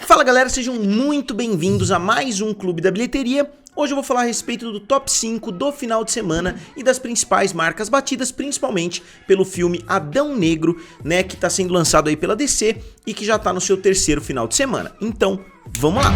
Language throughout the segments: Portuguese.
Fala galera, sejam muito bem-vindos a mais um Clube da Bilheteria. Hoje eu vou falar a respeito do top 5 do final de semana e das principais marcas batidas, principalmente pelo filme Adão Negro, né, que tá sendo lançado aí pela DC e que já tá no seu terceiro final de semana. Então, vamos lá!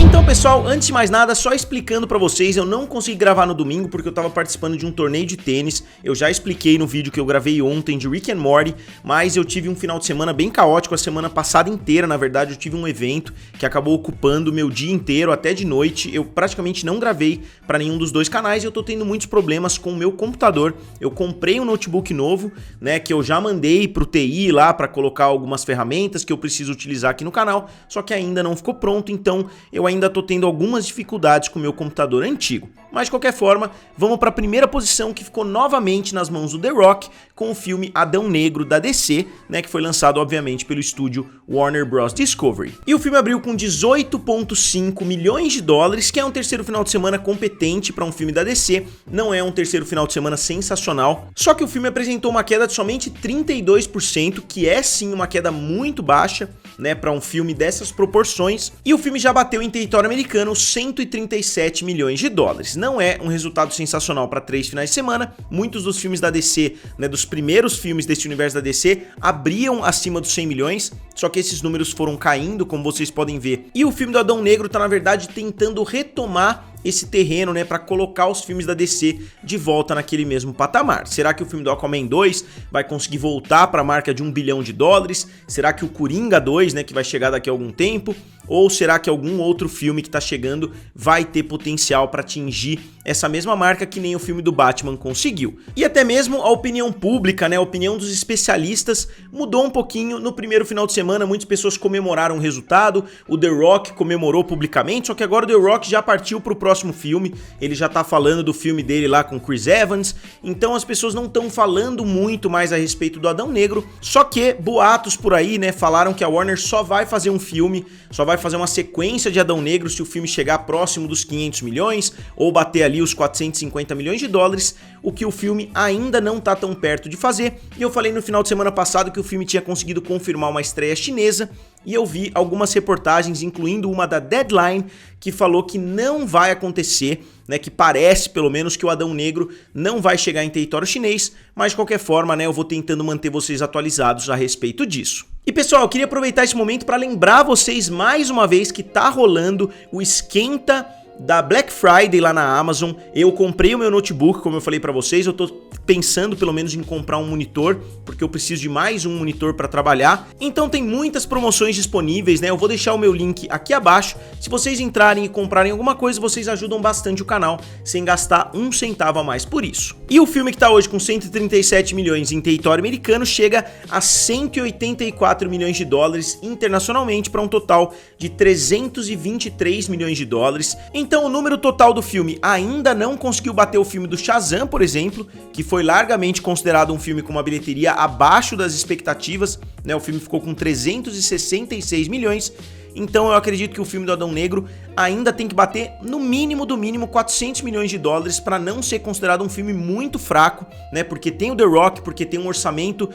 Então pessoal, antes de mais nada, só explicando pra vocês, eu não consegui gravar no domingo porque eu tava participando de um torneio de tênis. Eu já expliquei no vídeo que eu gravei ontem de Rick and Morty, mas eu tive um final de semana bem caótico, a semana passada inteira, na verdade eu tive um evento que acabou ocupando o meu dia inteiro, até de noite. Eu praticamente não gravei pra nenhum dos dois canais e eu tô tendo muitos problemas com o meu computador. Eu comprei um notebook novo, né, que eu já mandei pro TI lá pra colocar algumas ferramentas que eu preciso utilizar aqui no canal, só que ainda não ficou pronto, então eu ainda tô tendo algumas dificuldades com o meu computador antigo. Mas de qualquer forma, vamos para a primeira posição, que ficou novamente nas mãos do The Rock com o filme Adão Negro da DC, né, que foi lançado obviamente pelo estúdio Warner Bros. Discovery. E o filme abriu com 18,5 milhões de dólares, que é um terceiro final de semana competente para um filme da DC, não é um terceiro final de semana sensacional, só que o filme apresentou uma queda de somente 32%, que é sim uma queda muito baixa, né, para um filme dessas proporções, e o filme já bateu em território americano 137 milhões de dólares. Não é um resultado sensacional para 3 finais de semana. Muitos dos filmes da DC, né, dos primeiros filmes deste universo da DC, abriam acima dos 100 milhões, só que esses números foram caindo, como vocês podem ver. E o filme do Adão Negro tá, na verdade, tentando retomar esse terreno, né, para colocar os filmes da DC de volta naquele mesmo patamar. Será que o filme do Aquaman 2 vai conseguir voltar para a marca de 1 bilhão de dólares? Será que o Coringa 2, né, que vai chegar daqui a algum tempo? Ou será que algum outro filme que tá chegando vai ter potencial para atingir essa mesma marca que nem o filme do Batman conseguiu? E até mesmo a opinião pública, né, a opinião dos especialistas mudou um pouquinho no primeiro final de semana. Muitas pessoas comemoraram o resultado, o The Rock comemorou publicamente, só que agora o The Rock já partiu pro próximo filme, ele já tá falando do filme dele lá com Chris Evans, então as pessoas não estão falando muito mais a respeito do Adão Negro, só que boatos por aí, né, falaram que a Warner só vai fazer um filme, só vai fazer uma sequência de Adão Negro se o filme chegar próximo dos 500 milhões ou bater ali os 450 milhões de dólares, o que o filme ainda não tá tão perto de fazer. E eu falei no final de semana passado que o filme tinha conseguido confirmar uma estreia chinesa, e eu vi algumas reportagens, incluindo uma da Deadline, que falou que não vai acontecer, né, que parece pelo menos que o Adão Negro não vai chegar em território chinês, mas de qualquer forma, né, eu vou tentando manter vocês atualizados a respeito disso. E pessoal, eu queria aproveitar esse momento para lembrar vocês mais uma vez que tá rolando o esquenta da Black Friday lá na Amazon. Eu comprei o meu notebook, como eu falei pra vocês, eu tô pensando pelo menos em comprar um monitor, porque eu preciso de mais um monitor pra trabalhar. Então tem muitas promoções disponíveis, né? Eu vou deixar o meu link aqui abaixo. Se vocês entrarem e comprarem alguma coisa, vocês ajudam bastante o canal, sem gastar um centavo a mais por isso. E o filme que tá hoje com 137 milhões em território americano chega a 184 milhões de dólares internacionalmente, para um total de 323 milhões de dólares. Então o número total do filme ainda não conseguiu bater o filme do Shazam, por exemplo, que foi largamente considerado um filme com uma bilheteria abaixo das expectativas, né? O filme ficou com 366 milhões. Então eu acredito que o filme do Adão Negro ainda tem que bater no mínimo do mínimo 400 milhões de dólares para não ser considerado um filme muito fraco, né? Porque tem o The Rock, porque tem um orçamento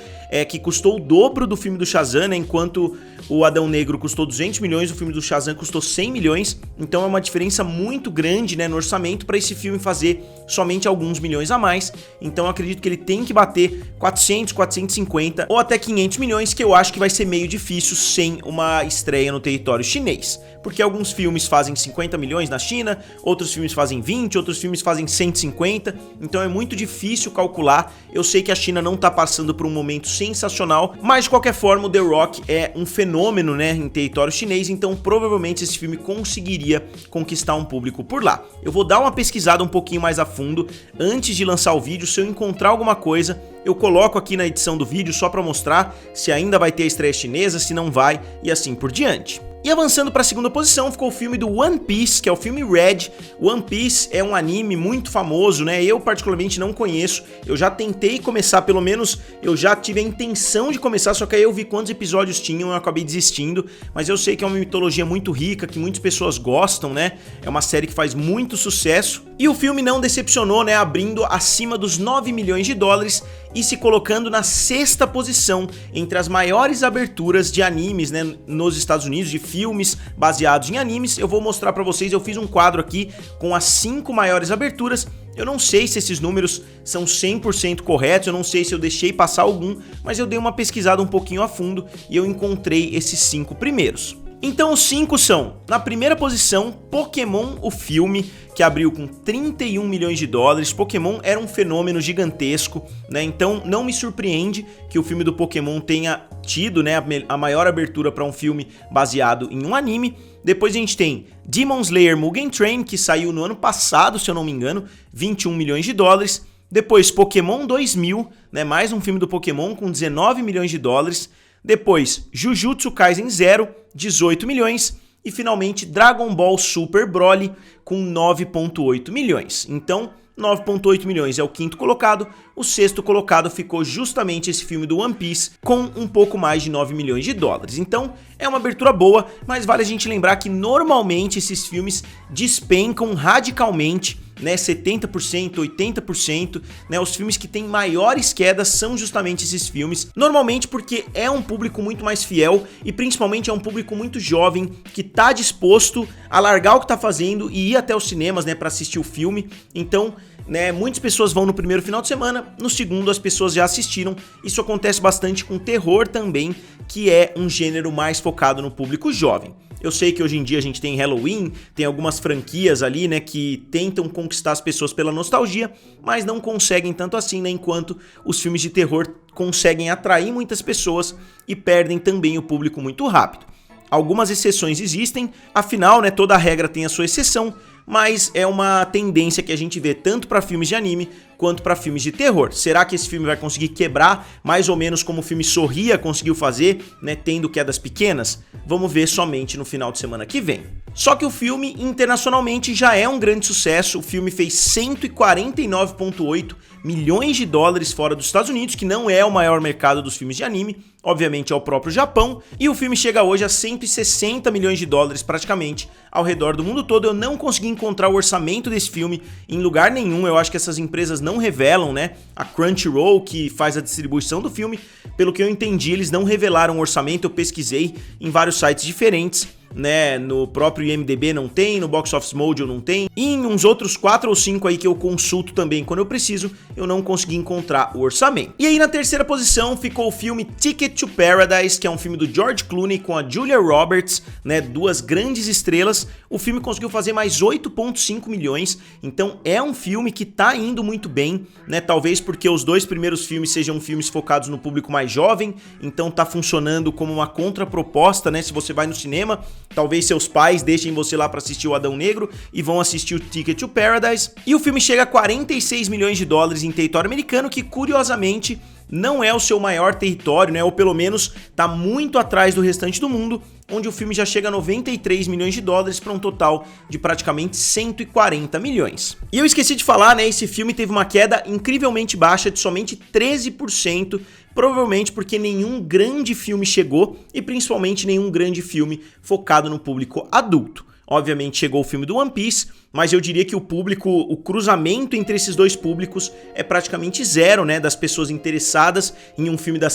que custou o dobro do filme do Shazam, né? Enquanto o Adão Negro custou 200 milhões, o filme do Shazam custou 100 milhões. Então é uma diferença muito grande, né, no orçamento para esse filme fazer somente alguns milhões a mais. Então eu acredito que ele tem que bater 400, 450 ou até 500 milhões, que eu acho que vai ser meio difícil sem uma estreia no território chinês, porque alguns filmes fazem 50 milhões na China, outros filmes fazem 20, outros filmes fazem 150, então é muito difícil calcular. Eu sei que a China não tá passando por um momento sensacional, mas de qualquer forma o The Rock é um fenômeno, né, em território chinês, então provavelmente esse filme conseguiria conquistar um público por lá. Eu vou dar uma pesquisada um pouquinho mais a fundo antes de lançar o vídeo. Se eu encontrar alguma coisa, eu coloco aqui na edição do vídeo só para mostrar se ainda vai ter a estreia chinesa, se não vai e assim por diante. E avançando para a segunda posição ficou o filme do One Piece, que é o filme Red. One Piece é um anime muito famoso, né? Eu particularmente não conheço, eu já tentei começar, pelo menos eu já tive a intenção de começar, só que aí eu vi quantos episódios tinham e eu acabei desistindo, mas eu sei que é uma mitologia muito rica, que muitas pessoas gostam, né? É uma série que faz muito sucesso. E o filme não decepcionou, né? Abrindo acima dos 9 milhões de dólares e se colocando na sexta posição entre as maiores aberturas de animes, né, nos Estados Unidos, de filmes baseados em animes. Eu vou mostrar pra vocês, eu fiz um quadro aqui com as 5 maiores aberturas. Eu não sei se esses números são 100% corretos, eu não sei se eu deixei passar algum, mas eu dei uma pesquisada um pouquinho a fundo e eu encontrei esses 5 primeiros. Então os 5 são, na primeira posição, Pokémon, o filme, que abriu com 31 milhões de dólares. Pokémon era um fenômeno gigantesco, né? Então não me surpreende que o filme do Pokémon tenha tido, né, a maior abertura para um filme baseado em um anime. Depois a gente tem Demon Slayer Mugen Train, que saiu no ano passado, se eu não me engano, 21 milhões de dólares. Depois Pokémon 2000, né, mais um filme do Pokémon com 19 milhões de dólares. Depois Jujutsu Kaisen Zero, 18 milhões. E finalmente Dragon Ball Super Broly com 9,8 milhões. Então 9,8 milhões é o quinto colocado, o sexto colocado ficou justamente esse filme do One Piece com um pouco mais de 9 milhões de dólares. Então é uma abertura boa, mas vale a gente lembrar que normalmente esses filmes despencam radicalmente, né, 70%, 80%, né, os filmes que têm maiores quedas são justamente esses filmes, normalmente porque é um público muito mais fiel e principalmente é um público muito jovem que tá disposto a largar o que tá fazendo e ir até os cinemas, né, para assistir o filme. Então, né, muitas pessoas vão no primeiro final de semana, no segundo as pessoas já assistiram. Isso acontece bastante com terror também, que é um gênero mais focado no público jovem. Eu sei que hoje em dia a gente tem Halloween, tem algumas franquias ali, né, que tentam conquistar as pessoas pela nostalgia, mas não conseguem tanto assim, né, enquanto os filmes de terror conseguem atrair muitas pessoas e perdem também o público muito rápido. Algumas exceções existem, afinal, né, toda regra tem a sua exceção, mas é uma tendência que a gente vê tanto para filmes de anime quanto para filmes de terror. Será que esse filme vai conseguir quebrar mais ou menos como o filme Sorria conseguiu fazer, né, tendo quedas pequenas? Vamos ver somente no final de semana que vem. Só que o filme internacionalmente já é um grande sucesso. O filme fez 149,8 milhões de dólares fora dos Estados Unidos, que não é o maior mercado dos filmes de anime, obviamente é o próprio Japão, e o filme chega hoje a 160 milhões de dólares praticamente ao redor do mundo todo. Eu não consegui encontrar o orçamento desse filme em lugar nenhum, eu acho que essas empresas não revelam, né? A Crunchyroll, que faz a distribuição do filme, pelo que eu entendi, eles não revelaram o orçamento. Eu pesquisei em vários sites diferentes, né, no próprio IMDb não tem, no Box Office Mojo não tem, e em uns outros 4 ou 5 aí que eu consulto também quando eu preciso, eu não consegui encontrar o orçamento. E aí na terceira posição ficou o filme Ticket to Paradise, que é um filme do George Clooney com a Julia Roberts, né, duas grandes estrelas. O filme conseguiu fazer mais 8,5 milhões, então é um filme que tá indo muito bem, né, talvez porque os dois primeiros filmes sejam filmes focados no público mais jovem, então tá funcionando como uma contraproposta, né, se você vai no cinema, talvez seus pais deixem você lá para assistir o Adão Negro e vão assistir o Ticket to Paradise. E o filme chega a 46 milhões de dólares em território americano, que curiosamente não é o seu maior território, né? Ou pelo menos tá muito atrás do restante do mundo, onde o filme já chega a 93 milhões de dólares para um total de praticamente 140 milhões. E eu esqueci de falar, né? Esse filme teve uma queda incrivelmente baixa de somente 13%, provavelmente porque nenhum grande filme chegou e principalmente nenhum grande filme focado no público adulto. Obviamente chegou o filme do One Piece, mas eu diria que o cruzamento entre esses dois públicos é praticamente zero, né, das pessoas interessadas em um filme da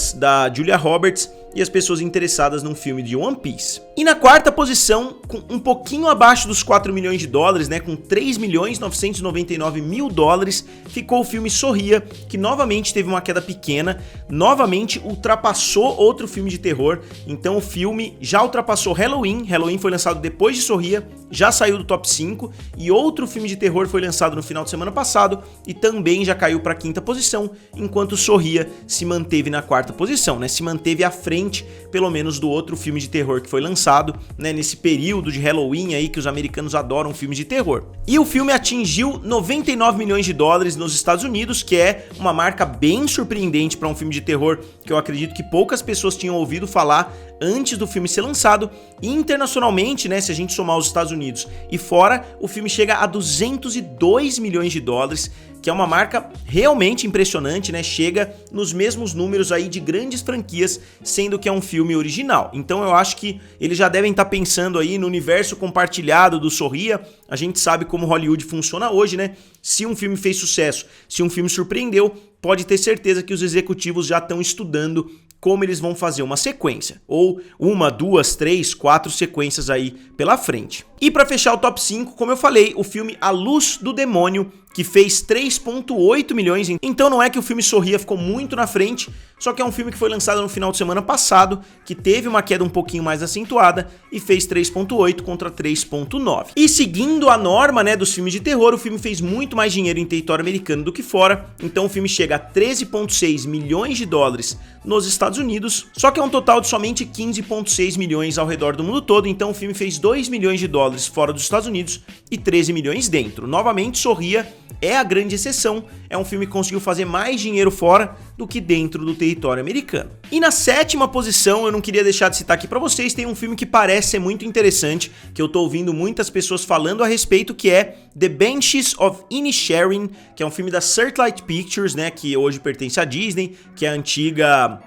Julia Roberts e as pessoas interessadas num filme de One Piece. E na quarta posição, com um pouquinho abaixo dos 4 milhões de dólares, né, com 3.999.000 dólares, ficou o filme Sorria, que novamente teve uma queda pequena, novamente ultrapassou outro filme de terror. Então o filme já ultrapassou Halloween foi lançado depois de Sorria, já saiu do top 5 e que outro filme de terror foi lançado no final de semana passado e também já caiu para a 5ª posição, enquanto Sorria se manteve na 4ª posição, né? Se manteve à frente, pelo menos, do outro filme de terror que foi lançado, né? Nesse período de Halloween aí que os americanos adoram filmes de terror. E o filme atingiu 99 milhões de dólares nos Estados Unidos, que é uma marca bem surpreendente para um filme de terror que eu acredito que poucas pessoas tinham ouvido falar antes do filme ser lançado. E internacionalmente, né, se a gente somar os Estados Unidos e fora, o filme chega a 202 milhões de dólares, que é uma marca realmente impressionante, né? Chega nos mesmos números aí de grandes franquias, sendo que é um filme original. Então eu acho que eles já devem estar pensando aí no universo compartilhado do Sorria. A gente sabe como Hollywood funciona hoje, né? Se um filme fez sucesso, se um filme surpreendeu, pode ter certeza que os executivos já estão estudando como eles vão fazer uma sequência, ou 1, 2, 3, 4 sequências aí pela frente. E para fechar o top 5, como eu falei, o filme A Luz do Demônio, que fez 3,8 milhões, então não é que o filme Sorria ficou muito na frente, só que é um filme que foi lançado no final de semana passado, que teve uma queda um pouquinho mais acentuada e fez 3,8 contra 3,9. E seguindo a norma, né, dos filmes de terror, o filme fez muito mais dinheiro em território americano do que fora, então o filme chega a 13,6 milhões de dólares nos Estados Unidos, só que é um total de somente 15,6 milhões ao redor do mundo todo, então o filme fez 2 milhões de dólares fora dos Estados Unidos e 13 milhões dentro. Novamente, Sorria é a grande exceção, é um filme que conseguiu fazer mais dinheiro fora do que dentro do território americano. E na 7ª posição, eu não queria deixar de citar aqui pra vocês, tem um filme que parece ser muito interessante, que eu tô ouvindo muitas pessoas falando a respeito, que é The Banshees of Inisherin, que é um filme da Searchlight Pictures, né, que hoje pertence à Disney, que é a antiga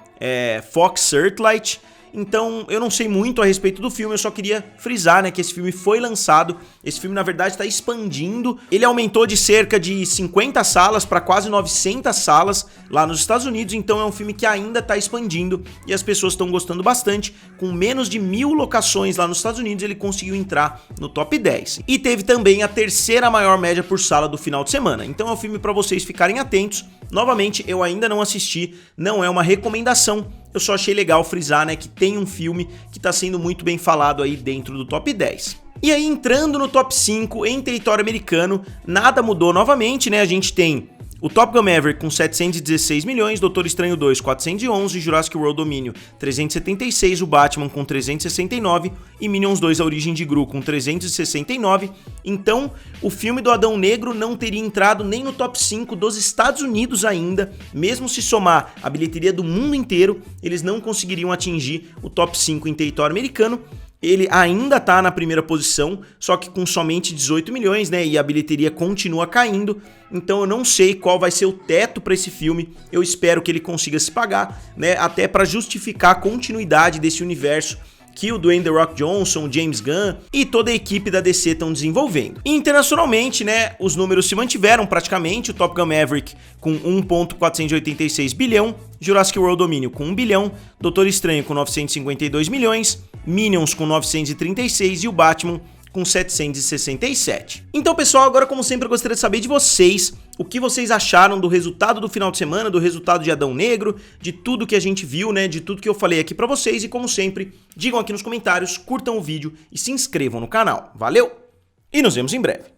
Fox Searchlight. Então, eu não sei muito a respeito do filme, eu só queria frisar, né, que esse filme foi lançado, esse filme na verdade está expandindo, ele aumentou de cerca de 50 salas para quase 900 salas lá nos Estados Unidos, então é um filme que ainda está expandindo e as pessoas estão gostando bastante. Com menos de 1000 locações lá nos Estados Unidos, ele conseguiu entrar no top 10. E teve também a 3ª maior média por sala do final de semana, então é um filme para vocês ficarem atentos. Novamente, eu ainda não assisti, não é uma recomendação, eu só achei legal frisar, né, que tem um filme que tá sendo muito bem falado aí dentro do top 10. E aí, entrando no top 5, em território americano, nada mudou novamente, né, a gente tem o Top Gun Maverick com 716 milhões, Doutor Estranho 2 411, Jurassic World Domínio 376, o Batman com 369 e Minions 2 A Origem de Gru com 369. Então, o filme do Adão Negro não teria entrado nem no top 5 dos Estados Unidos ainda, mesmo se somar a bilheteria do mundo inteiro, eles não conseguiriam atingir o top 5 em território americano. Ele ainda tá na 1ª posição, só que com somente 18 milhões, né? E a bilheteria continua caindo. Então eu não sei qual vai ser o teto para esse filme. Eu espero que ele consiga se pagar, né? Até para justificar a continuidade desse universo que o Dwayne The Rock Johnson, o James Gunn e toda a equipe da DC estão desenvolvendo. E internacionalmente, né, os números se mantiveram praticamente, o Top Gun Maverick com 1,486 bilhão, Jurassic World Domínio com 1 bilhão, Doutor Estranho com 952 milhões, Minions com 936 e o Batman com 767. Então, pessoal, agora como sempre eu gostaria de saber de vocês o que vocês acharam do resultado do final de semana, do resultado de Adão Negro, de tudo que a gente viu, né, de tudo que eu falei aqui pra vocês e como sempre, digam aqui nos comentários, curtam o vídeo e se inscrevam no canal. Valeu e nos vemos em breve.